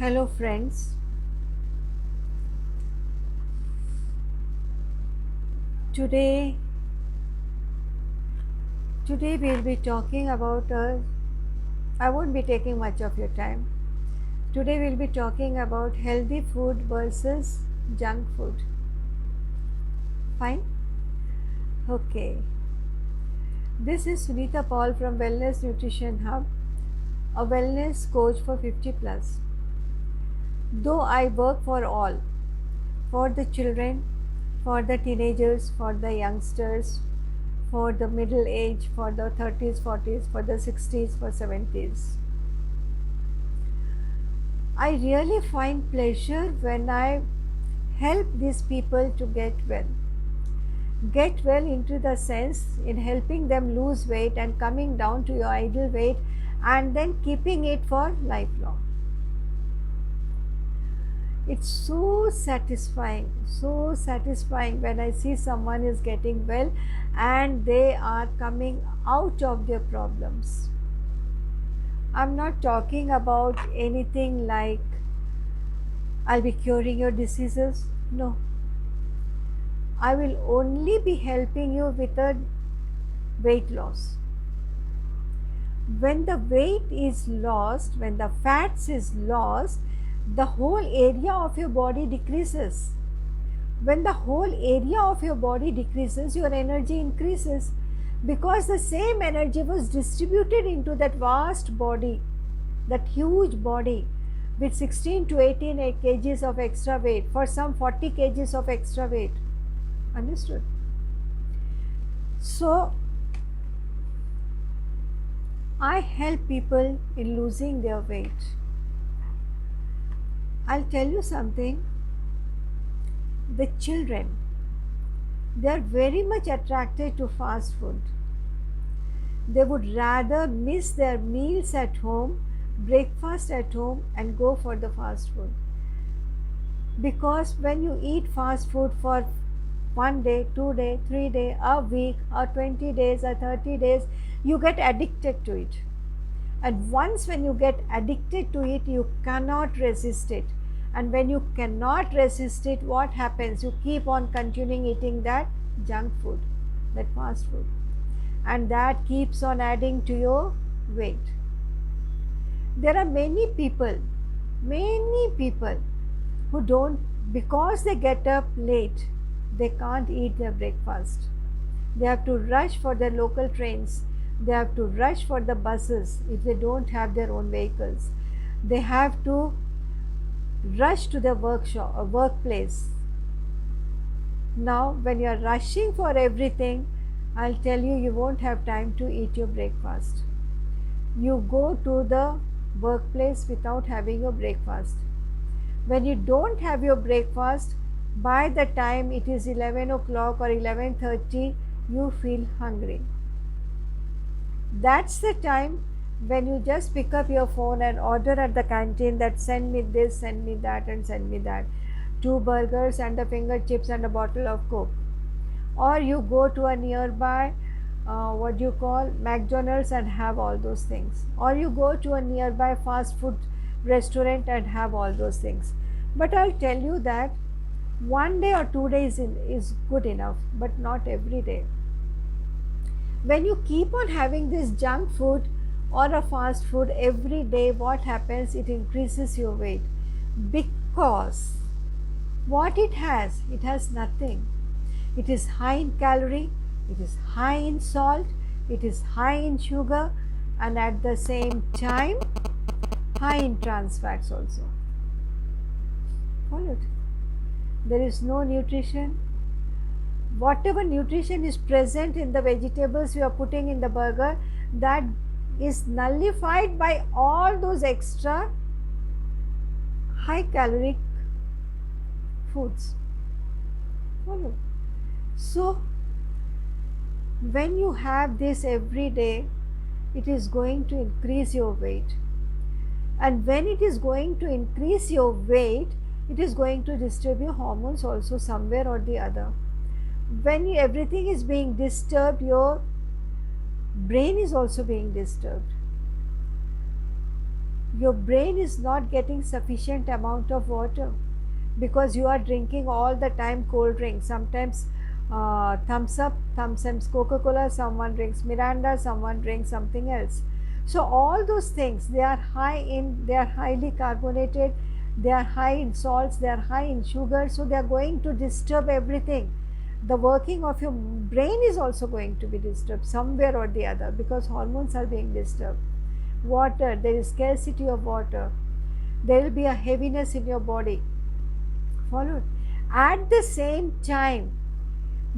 Hello friends, today today we'll be talking about I won't be taking much of your time. Today we'll be talking about healthy food versus junk food. Fine? Okay. This is Sunita Paul from Wellness Nutrition Hub, a wellness coach for 50 plus. Though I work for all, for the children, for the teenagers, for the youngsters, for the middle age, for the 30s, 40s, for the 60s, for 70s. I really find pleasure when I help these people to get well. Get well into the sense in helping them lose weight and coming down to your ideal weight and then keeping it for lifelong. It's so satisfying when I see someone is getting well and they are coming out of their problems. I'm not talking about anything like I'll be curing your diseases. No. I will only be helping you with a weight loss. When the weight is lost, when the fats is lost, the whole area of your body decreases. When the whole area of your body decreases, your energy increases because the same energy was distributed into that vast body, that huge body with 16 to 18 kgs of extra weight, for some 40 kgs of extra weight. Understood? So, I help people in losing their weight. I'll tell you something. The children, they are very much attracted to fast food. They would rather miss their meals at home, breakfast at home, and go for the fast food. Because when you eat fast food for 1 day, 2 day, 3 day, a week, or 20 days, or 30 days, you get addicted to it. And once when you get addicted to it, you cannot resist it. And when you cannot resist it, what happens? You keep on continuing eating that junk food, that fast food. And that keeps on adding to your weight. There are many people who don't, because they get up late, they can't eat their breakfast. They have to rush for their local trains. They have to rush for the buses if they don't have their own vehicles. They have to rush to the workshop or workplace. Now, when you are rushing for everything, I'll tell you, you won't have time to eat your breakfast. You go to the workplace without having your breakfast. When you don't have your breakfast, by the time it is 11 o'clock or 11:30, you feel hungry. That's the time when you just pick up your phone and order at the canteen that send me this, send me that, and send me that. 2 burgers and the finger chips and a bottle of Coke. Or you go to a nearby McDonald's and have all those things. Or you go to a nearby fast food restaurant and have all those things. But I'll tell you that 1 day or 2 days is good enough, but not every day. When you keep on having this junk food or a fast food every day, what happens? It increases your weight because what it has nothing. It is high in calorie, it is high in salt, it is high in sugar, and at the same time high in trans fats also. Followed? There is no nutrition. Whatever nutrition is present in the vegetables you are putting in the burger, that is nullified by all those extra high caloric foods. Follow? So, when you have this every day, it is going to increase your weight. And when it is going to increase your weight, it is going to disturb your hormones also somewhere or the other. When everything is being disturbed, your brain is also being disturbed. your brain is not getting sufficient amount of water because you are drinking all the time cold drinks. Sometimes thumbs up, sometimes Coca-Cola, someone drinks Miranda, someone drinks something else. So all those things, they are highly carbonated, they are high in salts, they are high in sugar, so they are going to disturb everything. The working of your brain is also going to be disturbed somewhere or the other because hormones are being disturbed. Water, there is scarcity of water, there will be a heaviness in your body. Followed. At the same time,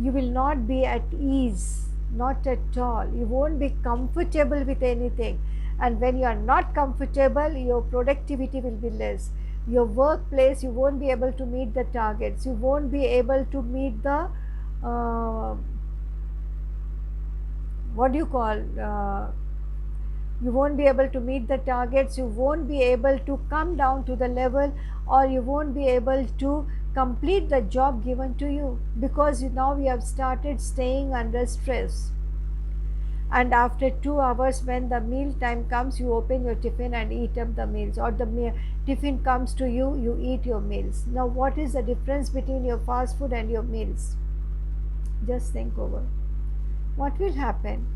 you will not be at ease, not at all. You won't be comfortable with anything. And when you are not comfortable, your productivity will be less. Your workplace, you won't be able to meet the targets. You won't be able to meet the what do you call? You won't be able to meet the targets. You won't be able to come down to the level, or you won't be able to complete the job given to you because now you have started staying under stress. And after 2 hours, when the meal time comes, you open your tiffin and eat up the meals, or the tiffin comes to you, you eat your meals. Now what is the difference between your fast food and your meals? Just think over. What will happen?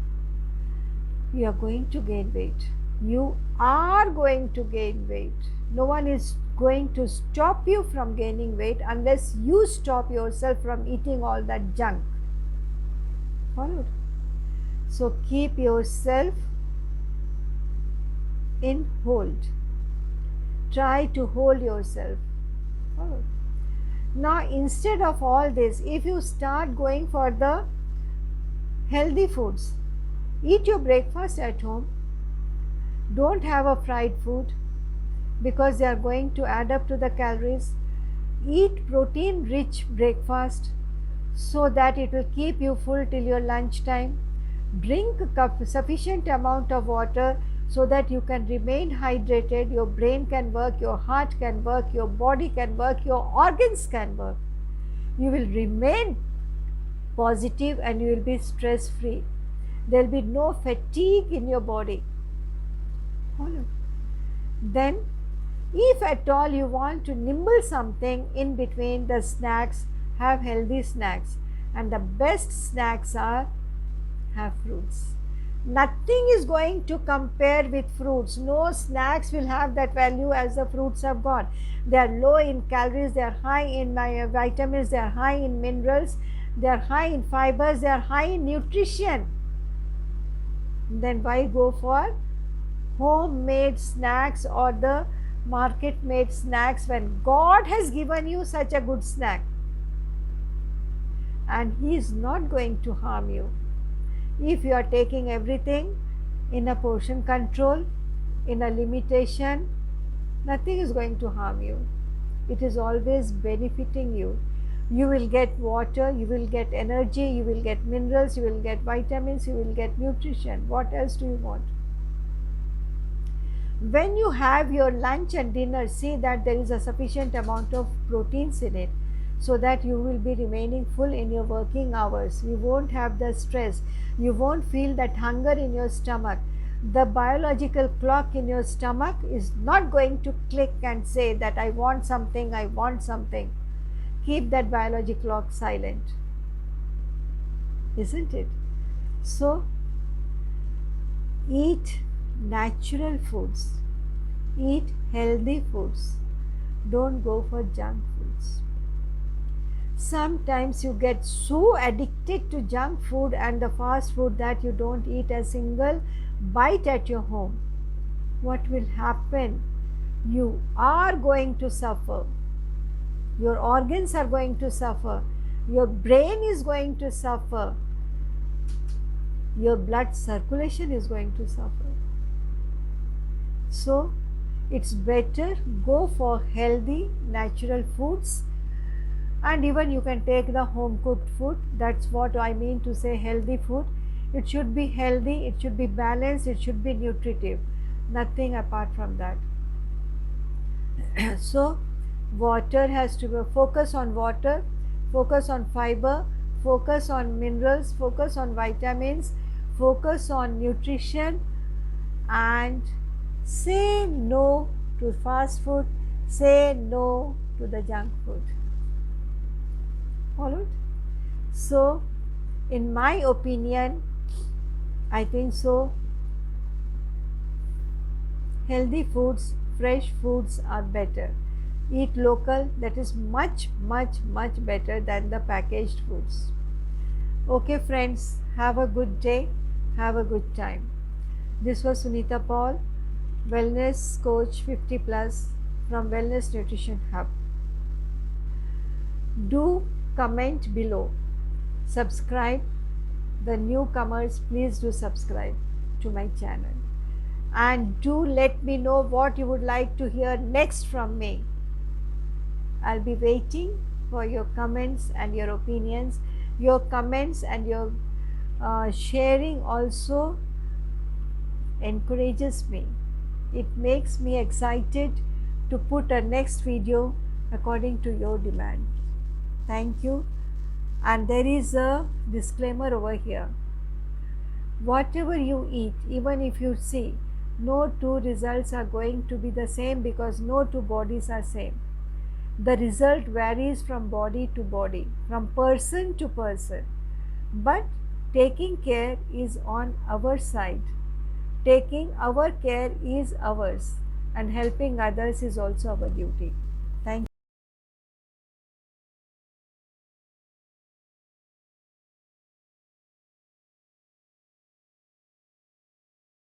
You are going to gain weight. You are going to gain weight. No one is going to stop you from gaining weight unless you stop yourself from eating all that junk. Followed? So keep yourself in hold. Try to hold yourself. Followed? Now instead of all this, if you start going for the healthy foods, eat your breakfast at home. Don't have a fried food because they are going to add up to the calories. Eat protein rich breakfast so that it will keep you full till your lunch time. Drink a sufficient amount of water so that you can remain hydrated, your brain can work, your heart can work, your body can work, your organs can work. You will remain positive and you will be stress free. There will be no fatigue in your body. Follow. Then, if at all you want to nibble something in between the snacks, have healthy snacks. And the best snacks are, have fruits. Nothing is going to compare with fruits. No snacks will have that value as the fruits have got. They are low in calories, they are high in vitamins, they are high in minerals, they are high in fibers, they are high in nutrition. Then why go for homemade snacks or the market made snacks when God has given you such a good snack and He is not going to harm you? If you are taking everything in a portion control, in a limitation, nothing is going to harm you. It is always benefiting you. You will get water, you will get energy, you will get minerals, you will get vitamins, you will get nutrition. What else do you want? When you have your lunch and dinner, see that there is a sufficient amount of proteins in it so that you will be remaining full in your working hours. You won't have the stress. You won't feel that hunger in your stomach. The biological clock in your stomach is not going to click and say that I want something, I want something. Keep that biological clock silent. Isn't it? So, eat natural foods. Eat healthy foods. Don't go for junk foods. Sometimes you get so addicted to junk food and the fast food that you don't eat a single bite at your home. What will happen? You are going to suffer. Your organs are going to suffer. Your brain is going to suffer. Your blood circulation is going to suffer. So, it's better go for healthy natural foods. And even you can take the home cooked food. That's what I mean to say healthy food. It should be healthy, it should be balanced, it should be nutritive. Nothing apart from that. So, water has to be, focus on water, focus on fiber, focus on minerals, focus on vitamins, focus on nutrition, and Say no to fast food. Say no to the junk food. Followed? So, in my opinion, I think so. Healthy foods, fresh foods are better. Eat local, that is much better than the packaged foods. Okay, friends, have a good day, have a good time. This was Sunita Paul, Wellness Coach 50 Plus from Wellness Nutrition Hub. Do comment below, subscribe. The newcomers, please do subscribe to my channel. And do let me know what you would like to hear next from me. I'll be waiting for your comments and your opinions. Your comments and your sharing also encourages me. It makes me excited to put a next video according to your demand. Thank you. And there is a disclaimer over here. Whatever you eat, even if you see, no two results are going to be the same because no two bodies are same. The result varies from body to body, from person to person. But taking care is on our side. Taking our care is ours, and helping others is also our duty.